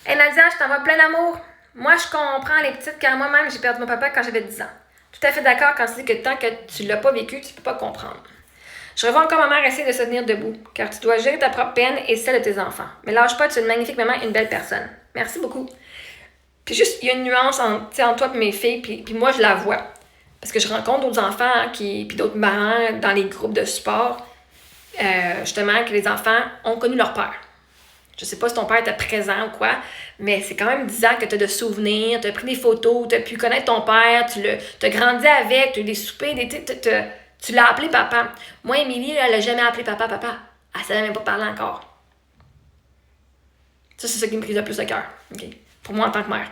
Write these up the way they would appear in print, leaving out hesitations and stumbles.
Hey Nadia, je t'envoie plein d'amour. Moi, je comprends les petites car moi-même, j'ai perdu mon papa quand j'avais 10 ans. Tout à fait d'accord quand tu dis que tant que tu l'as pas vécu, tu peux pas comprendre. Je revois encore ma mère essayer de se tenir debout, car tu dois gérer ta propre peine et celle de tes enfants. Mais lâche pas, tu es une magnifique maman et une belle personne. Merci beaucoup. Puis juste, il y a une nuance entre toi et mes filles, puis moi, je la vois. Parce que je rencontre d'autres enfants puis d'autres parents dans les groupes de support, justement, que les enfants ont connu leur père. Je sais pas si ton père était présent ou quoi, mais c'est quand même 10 ans que tu as de souvenirs, tu as pris des photos, tu as pu connaître ton père, tu as grandi avec, tu as eu des soupers, tu l'as appelé papa. Moi, Émilie, elle l'a jamais appelé papa. Elle savait même pas parler encore. Ça, c'est ça qui me brise le plus le cœur. Okay? Pour moi, en tant que mère.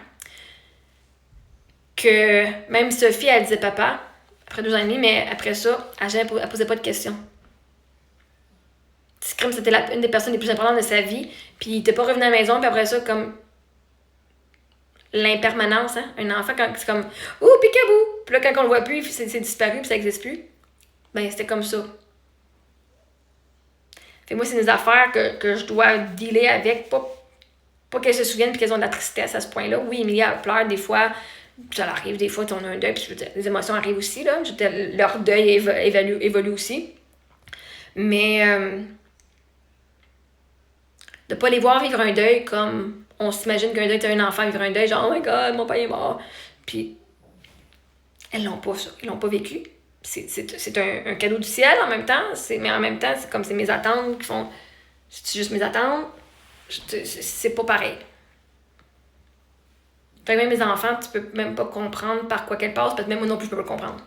Que même Sophie, elle disait papa, après 2 ans et demi, mais après ça, elle posait pas de questions. Crime, c'était une des personnes les plus importantes de sa vie, puis il était pas revenu à la maison, puis après ça, comme l'impermanence, hein? Un enfant, quand c'est comme ouh, picabou! Puis là, quand on le voit plus, c'est disparu, puis ça existe plus. Ben, c'était comme ça. Fait que moi, c'est des affaires que je dois dealer avec, pas qu'elles se souviennent puis qu'elles ont de la tristesse à ce point-là. Oui, Emilia pleure des fois, ça arrive des fois, on a un deuil, puis les émotions arrivent aussi, là. Leur deuil évolue aussi. Mais de pas les voir vivre un deuil comme on s'imagine qu'un deuil, t'as un enfant vivre un deuil, genre, oh my god, mon père est mort. Puis, elles l'ont pas, ça. Ils l'ont pas vécu. C'est un cadeau du ciel en même temps, mais en même temps, c'est comme c'est mes attentes qui font. C'est juste mes attentes. C'est pas pareil. Fait que même mes enfants, tu peux même pas comprendre par quoi qu'elles passent, parce que même moi non plus, je peux pas comprendre.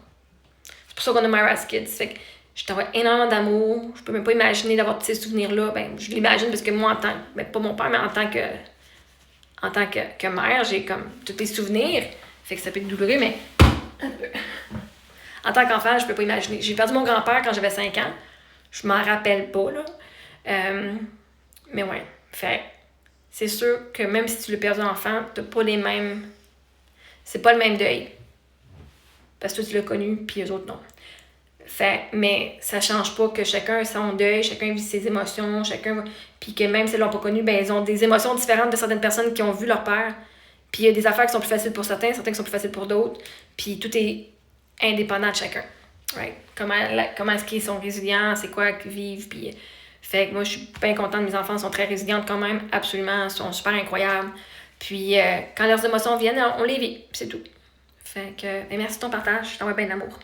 C'est pour ça qu'on a Myra's Kids. Fait que je t'envoie énormément d'amour. Je peux même pas imaginer d'avoir tous ces souvenirs-là. Ben, je l'imagine parce que moi, en tant que. Ben, pas mon père, mais en tant que mère, j'ai comme tous les souvenirs. Fait que ça peut être douloureux, mais. En tant qu'enfant, je peux pas imaginer. J'ai perdu mon grand-père quand j'avais 5 ans. Je m'en rappelle pas, là. Mais ouais. Fait c'est sûr que même si tu l'as perdu enfant, t'as pas les mêmes. C'est pas le même deuil. Parce que toi, tu l'as connu, puis eux autres, non. Fait, mais ça change pas que chacun a son deuil, chacun vit ses émotions, puis que même si ils l'ont pas connu, ben ils ont des émotions différentes de certaines personnes qui ont vu leur père. Puis il y a des affaires qui sont plus faciles pour certains qui sont plus faciles pour d'autres. Puis tout est indépendant de chacun. Right? Comment est-ce qu'ils sont résilients, c'est quoi qu'ils vivent, puis fait que moi je suis bien contente, mes enfants sont très résilientes quand même, absolument, sont super incroyables. Puis quand leurs émotions viennent, on les vit, c'est tout. Fait que merci de ton partage, je t'envoie bien d'amour.